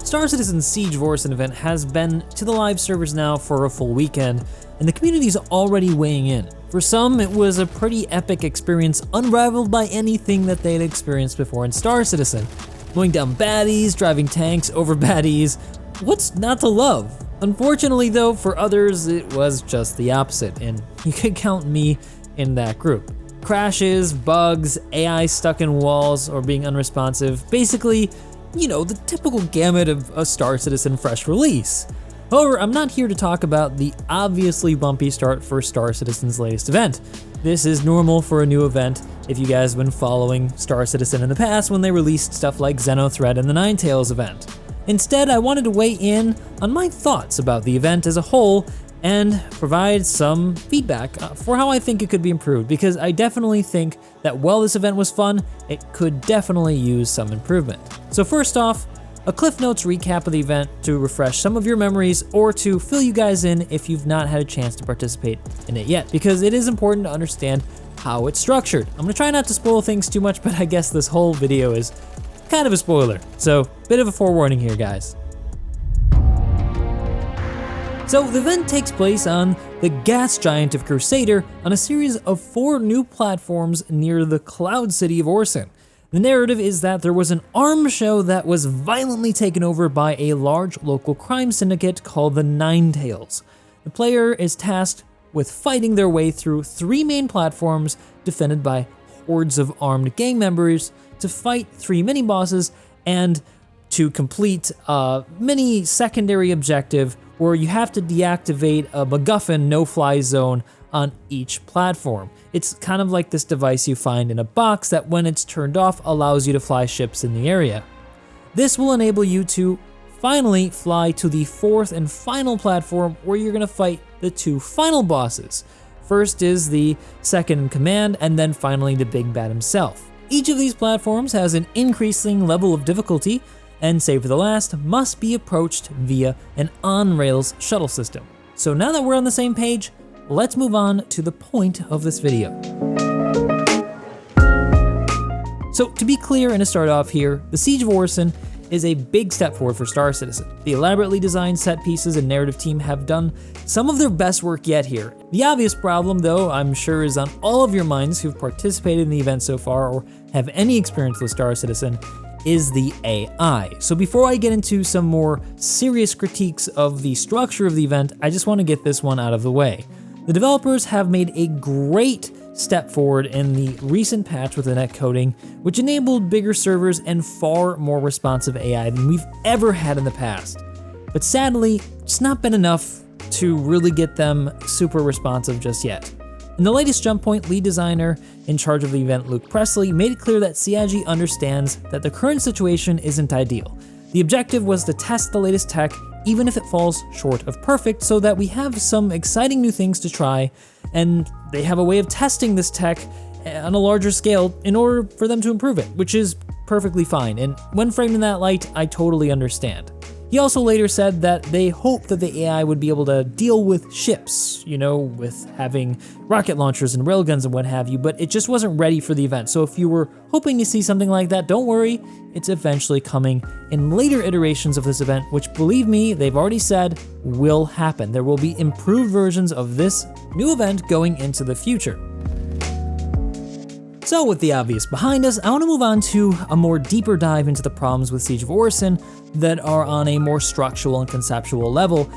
Star Citizen's Siege of Orison event has been to the live servers now for a full weekend, and the community's already weighing in. For some, it was a pretty epic experience, unrivaled by anything that they'd experienced before in Star Citizen. Mowing down baddies, driving tanks over baddies, what's not to love? Unfortunately though, for others, it was just the opposite, and you could count me in that group. Crashes, bugs, AI stuck in walls, or being unresponsive, basically, you know, the typical gamut of a Star Citizen fresh release. However, I'm not here to talk about the obviously bumpy start for Star Citizen's latest event. This is normal for a new event if you guys have been following Star Citizen in the past when they released stuff like Xenothreat and the Ninetales event. Instead, I wanted to weigh in on my thoughts about the event as a whole and provide some feedback for how I think it could be improved, because I definitely think that while this event was fun, it could definitely use some improvement. So first off, a Cliff Notes recap of the event to refresh some of your memories or to fill you guys in if you've not had a chance to participate in it yet, because it is important to understand how it's structured. I'm gonna try not to spoil things too much, but I guess this whole video is kind of a spoiler, so bit of a forewarning here, guys. So the event takes place on the gas giant of Crusader on a series of 4 new platforms near the cloud city of Orison. The narrative is that there was an arms show that was violently taken over by a large local crime syndicate called the Ninetales. The player is tasked with fighting their way through 3 main platforms defended by hordes of armed gang members to fight 3 mini-bosses and to complete a mini secondary objective where you have to deactivate a MacGuffin no-fly zone on each platform. It's kind of like this device you find in a box that when it's turned off allows you to fly ships in the area. This will enable you to finally fly to the 4th and final platform where you're gonna fight the 2 final bosses. First is the second in command, and then finally the big bad himself. Each of these platforms has an increasing level of difficulty, and save for the last, must be approached via an on-rails shuttle system. So now that we're on the same page, let's move on to the point of this video. So to be clear and to start off here, the Siege of Orison is a big step forward for Star Citizen. The elaborately designed set pieces and narrative team have done some of their best work yet here. The obvious problem though, I'm sure is on all of your minds who've participated in the event so far or have any experience with Star Citizen, is the AI. So before I get into some more serious critiques of the structure of the event, I just want to get this one out of the way. The developers have made a great step forward in the recent patch with the netcoding, which enabled bigger servers and far more responsive AI than we've ever had in the past. But sadly, it's not been enough to really get them super responsive just yet. In the latest Jump Point, lead designer in charge of the event, Luke Presley, made it clear that CIG understands that the current situation isn't ideal. The objective was to test the latest tech, even if it falls short of perfect, so that we have some exciting new things to try, and they have a way of testing this tech on a larger scale in order for them to improve it, which is perfectly fine, and when framed in that light, I totally understand. He also later said that they hoped that the AI would be able to deal with ships, you know, with having rocket launchers and railguns and what have you, but it just wasn't ready for the event. So if you were hoping to see something like that, don't worry, it's eventually coming in later iterations of this event, which believe me, they've already said will happen. There will be improved versions of this new event going into the future. So with the obvious behind us, I want to move on to a more deeper dive into the problems with Siege of Orison that are on a more structural and conceptual level,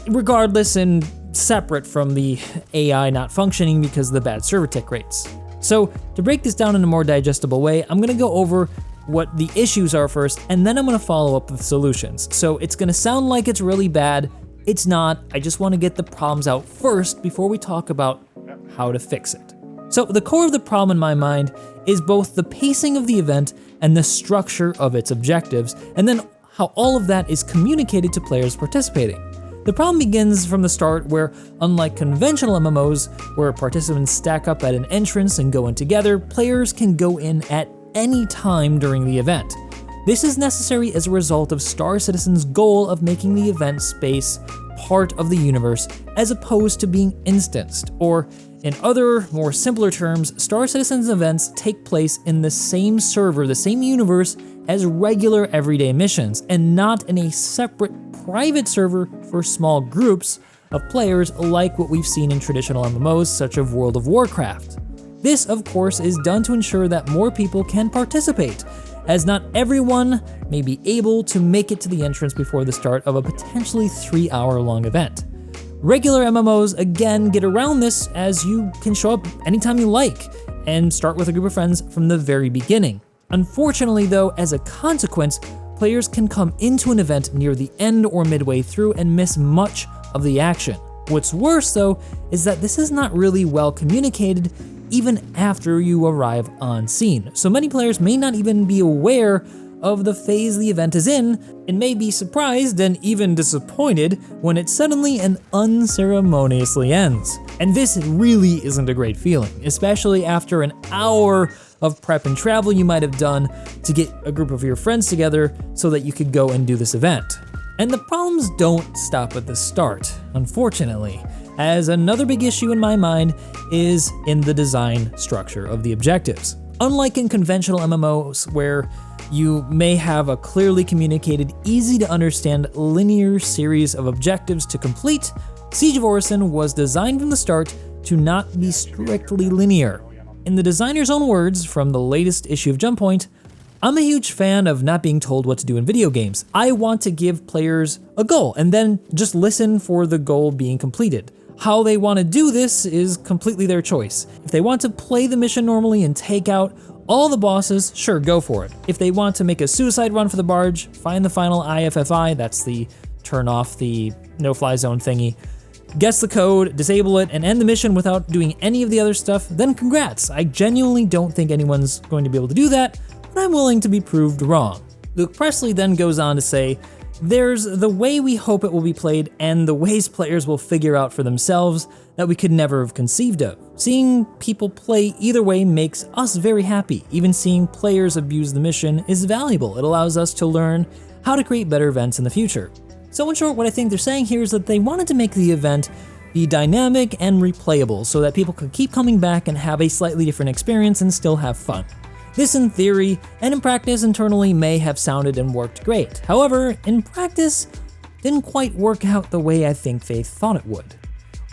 regardless and separate from the AI not functioning because of the bad server tick rates. So to break this down in a more digestible way, I'm going to go over what the issues are first, and then I'm going to follow up with solutions. So it's going to sound like it's really bad. It's not. I just want to get the problems out first before we talk about how to fix it. So the core of the problem in my mind is both the pacing of the event and the structure of its objectives, and then how all of that is communicated to players participating. The problem begins from the start where, unlike conventional MMOs, where participants stack up at an entrance and go in together, players can go in at any time during the event. This is necessary as a result of Star Citizen's goal of making the event space part of the universe as opposed to being instanced, or in other, more simpler terms, Star Citizen's events take place in the same server, the same universe, as regular everyday missions, and not in a separate private server for small groups of players like what we've seen in traditional MMOs such as World of Warcraft. This, of course, is done to ensure that more people can participate, as not everyone may be able to make it to the entrance before the start of a potentially 3-hour-long event. Regular MMOs again get around this, as you can show up anytime you like and start with a group of friends from the very beginning. Unfortunately though, as a consequence, players can come into an event near the end or midway through and miss much of the action. What's worse though is that this is not really well communicated even after you arrive on scene. So many players may not even be aware of the phase the event is in, and may be surprised and even disappointed when it suddenly and unceremoniously ends. And this really isn't a great feeling, especially after an hour of prep and travel you might have done to get a group of your friends together so that you could go and do this event. And the problems don't stop at the start, unfortunately, as another big issue in my mind is in the design structure of the objectives. Unlike in conventional MMOs where you may have a clearly communicated, easy to understand linear series of objectives to complete, Siege of Orison was designed from the start to not be strictly linear. In the designer's own words from the latest issue of Jump Point, "I'm a huge fan of not being told what to do in video games. I want to give players a goal and then just listen for the goal being completed. How they want to do this is completely their choice. If they want to play the mission normally and take out all the bosses, sure, go for it. If they want to make a suicide run for the barge, find the final IFFI, that's the turn off the no-fly zone thingy, guess the code, disable it, and end the mission without doing any of the other stuff, then congrats. I genuinely don't think anyone's going to be able to do that, but I'm willing to be proved wrong." Luke Presley then goes on to say, "There's the way we hope it will be played and the ways players will figure out for themselves that we could never have conceived of. Seeing people play either way makes us very happy. Even seeing players abuse the mission is valuable. It allows us to learn how to create better events in the future." So in short, what I think they're saying here is that they wanted to make the event be dynamic and replayable so that people could keep coming back and have a slightly different experience and still have fun. This in theory and in practice internally may have sounded and worked great. However, in practice, didn't quite work out the way I think they thought it would.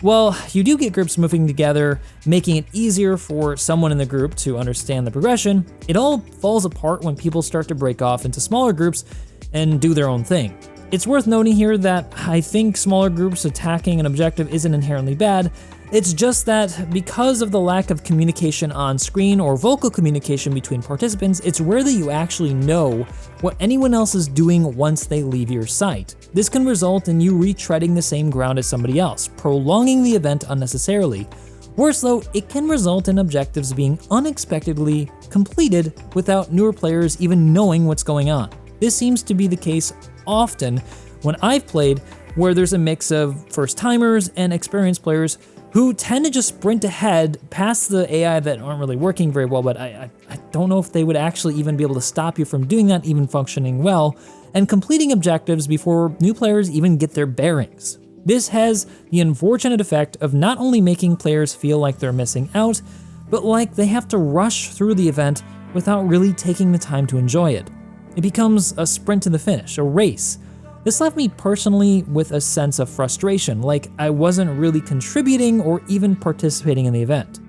Well, you do get groups moving together, making it easier for someone in the group to understand the progression. It all falls apart when people start to break off into smaller groups and do their own thing. It's worth noting here that I think smaller groups attacking an objective isn't inherently bad. It's just that because of the lack of communication on screen or vocal communication between participants, it's rare that you actually know what anyone else is doing once they leave your sight. This can result in you retreading the same ground as somebody else, prolonging the event unnecessarily. Worse though, it can result in objectives being unexpectedly completed without newer players even knowing what's going on. This seems to be the case often when I've played, where there's a mix of first-timers and experienced players who tend to just sprint ahead past the AI that aren't really working very well, but I don't know if they would actually even be able to stop you from doing that, even functioning well, and completing objectives before new players even get their bearings. This has the unfortunate effect of not only making players feel like they're missing out, but like they have to rush through the event without really taking the time to enjoy it. It becomes a sprint to the finish, a race. This left me personally with a sense of frustration, like I wasn't really contributing or even participating in the event.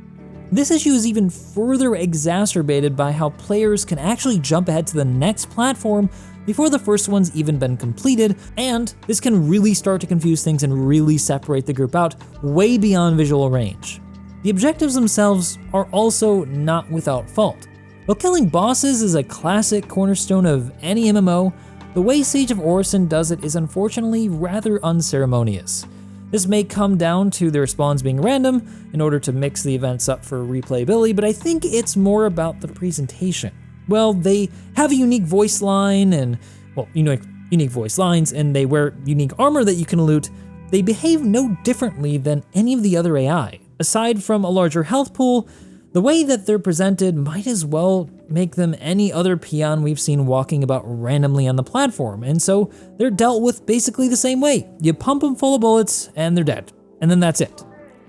This issue is even further exacerbated by how players can actually jump ahead to the next platform before the first one's even been completed, and this can really start to confuse things and really separate the group out way beyond visual range. The objectives themselves are also not without fault. While killing bosses is a classic cornerstone of any MMO, the way Siege of Orison does it is unfortunately rather unceremonious. This may come down to their spawns being random in order to mix the events up for replayability, but I think it's more about the presentation. Well, they have a unique voice line and, well, unique voice lines, and they wear unique armor that you can loot. They behave no differently than any of the other AI. Aside from a larger health pool, the way that they're presented might as well make them any other peon we've seen walking about randomly on the platform, and so they're dealt with basically the same way. You pump them full of bullets and they're dead, and then that's it.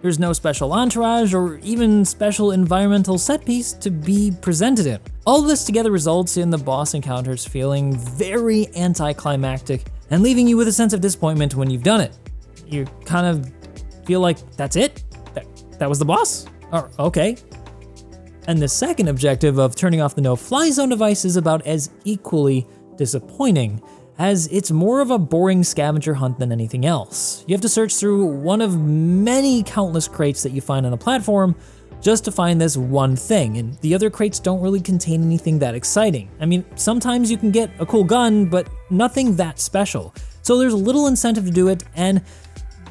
There's no special entourage or even special environmental set piece to be presented in. All of this together results in the boss encounters feeling very anticlimactic and leaving you with a sense of disappointment when you've done it. You kind of feel like, that's it? That was the boss? Oh, okay. And the second objective of turning off the no-fly zone device is about as equally disappointing, as it's more of a boring scavenger hunt than anything else. You have to search through one of many countless crates that you find on the platform just to find this one thing, and the other crates don't really contain anything that exciting. I mean, sometimes you can get a cool gun, but nothing that special. So there's little incentive to do it, and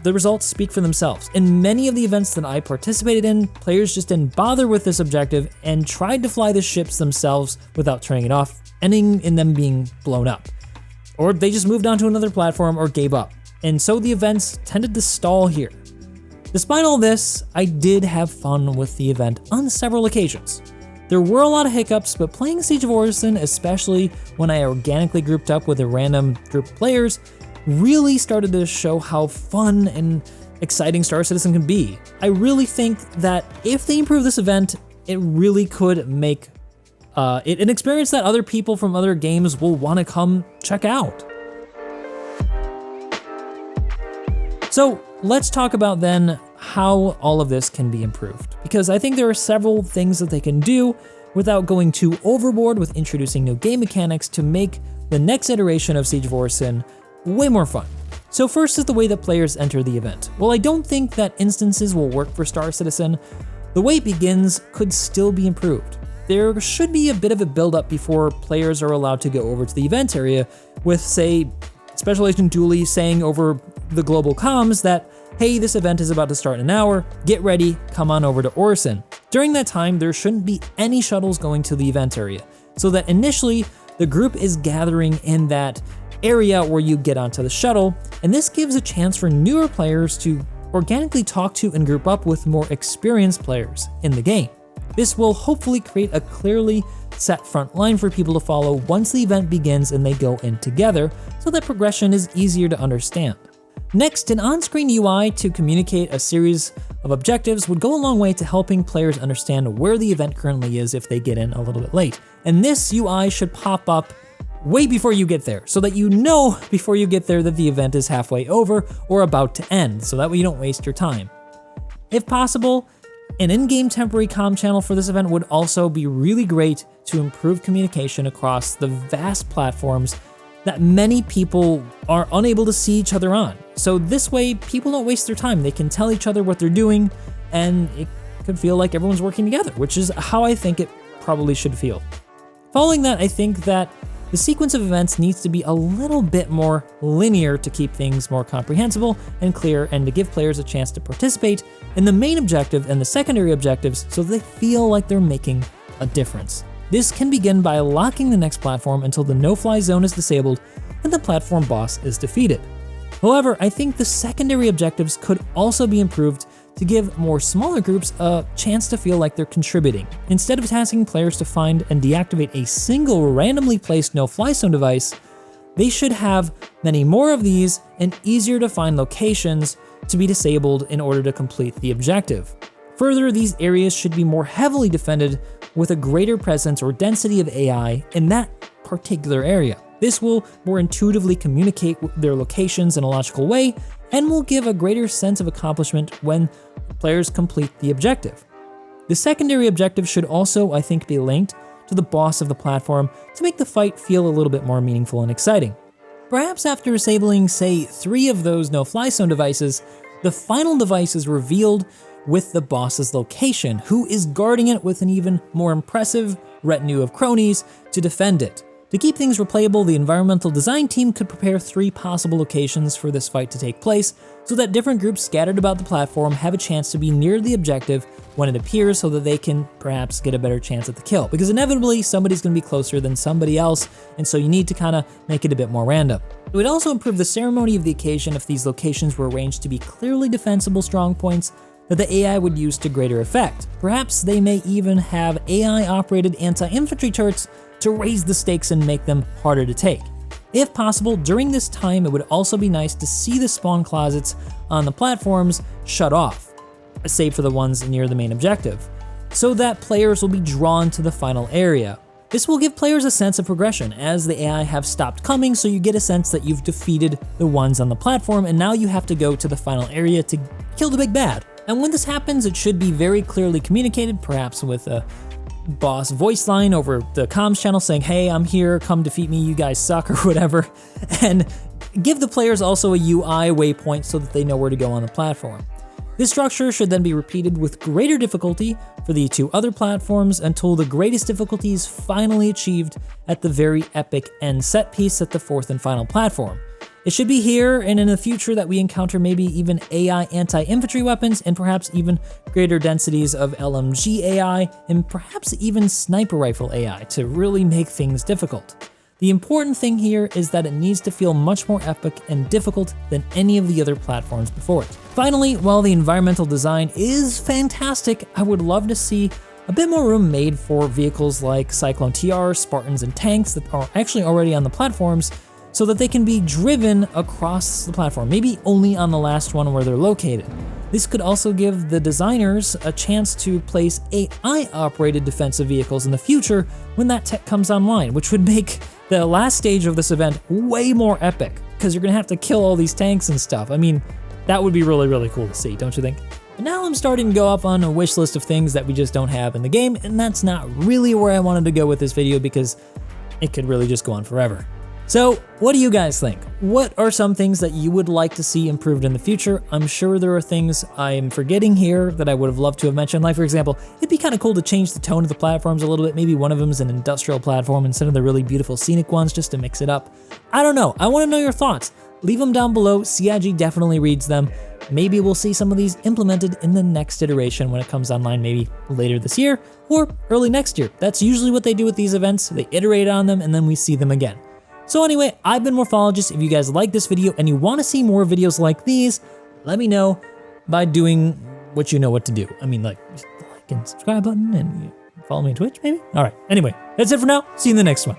the results speak for themselves. In many of the events that I participated in, players just didn't bother with this objective and tried to fly the ships themselves without turning it off, ending in them being blown up. Or they just moved on to another platform or gave up. And so the events tended to stall here. Despite all this, I did have fun with the event on several occasions. There were a lot of hiccups, but playing Siege of Orison, especially when I organically grouped up with a random group of players, really started to show how fun and exciting Star Citizen can be. I really think that if they improve this event, it really could make it an experience that other people from other games will want to come check out. So let's talk about then how all of this can be improved, because I think there are several things that they can do without going too overboard with introducing new game mechanics to make the next iteration of Siege of Orison way more fun. So first is the way that players enter the event. While I don't think that instances will work for Star Citizen, the way it begins could still be improved. There should be a bit of a build-up before players are allowed to go over to the event area with, say, Special Agent Dooley saying over the global comms that, hey, this event is about to start in an hour, get ready, come on over to Orison. During that time, there shouldn't be any shuttles going to the event area, so that initially the group is gathering in that area where you get onto the shuttle, and this gives a chance for newer players to organically talk to and group up with more experienced players in the game. This will hopefully create a clearly set front line for people to follow once the event begins and they go in together, so that progression is easier to understand. Next, an on-screen UI to communicate a series of objectives would go a long way to helping players understand where the event currently is if they get in a little bit late. And this UI should pop up way before you get there, so that you know before you get there that the event is halfway over or about to end, so that way you don't waste your time. If possible, an in-game temporary comm channel for this event would also be really great to improve communication across the vast platforms that many people are unable to see each other on. So this way, people don't waste their time. They can tell each other what they're doing, and it could feel like everyone's working together, which is how I think it probably should feel. Following that, I think that the sequence of events needs to be a little bit more linear to keep things more comprehensible and clear, and to give players a chance to participate in the main objective and the secondary objectives so they feel like they're making a difference. This can begin by locking the next platform until the no-fly zone is disabled and the platform boss is defeated. However, I think the secondary objectives could also be improved to give more smaller groups a chance to feel like they're contributing. Instead of tasking players to find and deactivate a single randomly placed no-fly zone device, they should have many more of these and easier to find locations to be disabled in order to complete the objective. Further, these areas should be more heavily defended with a greater presence or density of AI in that particular area. This will more intuitively communicate their locations in a logical way and will give a greater sense of accomplishment when players complete the objective. The secondary objective should also, I think, be linked to the boss of the platform to make the fight feel a little bit more meaningful and exciting. Perhaps after disabling, say, 3 of those no-fly zone devices, the final device is revealed with the boss's location, who is guarding it with an even more impressive retinue of cronies to defend it. To keep things replayable, the environmental design team could prepare 3 possible locations for this fight to take place, so that different groups scattered about the platform have a chance to be near the objective when it appears, so that they can perhaps get a better chance at the kill. Because inevitably, somebody's going to be closer than somebody else, and so you need to kind of make it a bit more random. It would also improve the ceremony of the occasion if these locations were arranged to be clearly defensible strong points that the AI would use to greater effect. Perhaps they may even have AI-operated anti-infantry turrets to raise the stakes and make them harder to take. If possible, during this time, it would also be nice to see the spawn closets on the platforms shut off. save for the ones near the main objective, so that players will be drawn to the final area. This will give players a sense of progression, as the AI have stopped coming, so you get a sense that you've defeated the ones on the platform, and now you have to go to the final area to kill the big bad. And when this happens, it should be very clearly communicated, perhaps with a boss voice line over the comms channel saying, hey, I'm here, come defeat me, you guys suck, or whatever, and give the players also a UI waypoint so that they know where to go on the platform. This structure should then be repeated with greater difficulty for the 2 other platforms until the greatest difficulty is finally achieved at the very epic end set piece at the 4th and final platform. It should be here and in the future that we encounter maybe even AI anti-infantry weapons and perhaps even greater densities of LMG AI and perhaps even sniper rifle AI to really make things difficult. The important thing here is that it needs to feel much more epic and difficult than any of the other platforms before it. Finally, while the environmental design is fantastic, I would love to see a bit more room made for vehicles like Cyclone TR, Spartans, and tanks that are actually already on the platforms so that they can be driven across the platform, maybe only on the last one where they're located. This could also give the designers a chance to place AI-operated defensive vehicles in the future when that tech comes online, which would make the last stage of this event way more epic, because you're gonna have to kill all these tanks and stuff. I mean, that would be really, really cool to see, don't you think? But now I'm starting to go up on a wish list of things that we just don't have in the game, and that's not really where I wanted to go with this video because it could really just go on forever. So, what do you guys think? What are some things that you would like to see improved in the future? I'm sure there are things I'm forgetting here that I would have loved to have mentioned. Like, for example, it'd be kind of cool to change the tone of the platforms a little bit. Maybe one of them is an industrial platform instead of the really beautiful scenic ones, just to mix it up. I don't know. I want to know your thoughts. Leave them down below. CIG definitely reads them. Maybe we'll see some of these implemented in the next iteration when it comes online, maybe later this year or early next year. That's usually what they do with these events. They iterate on them and then we see them again. So anyway, I've been Morphologist. If you guys like this video and you want to see more videos like these, let me know by doing what you know what to do. I mean, like, just the like and subscribe button and follow me on Twitch, maybe? All right, anyway, that's it for now. See you in the next one.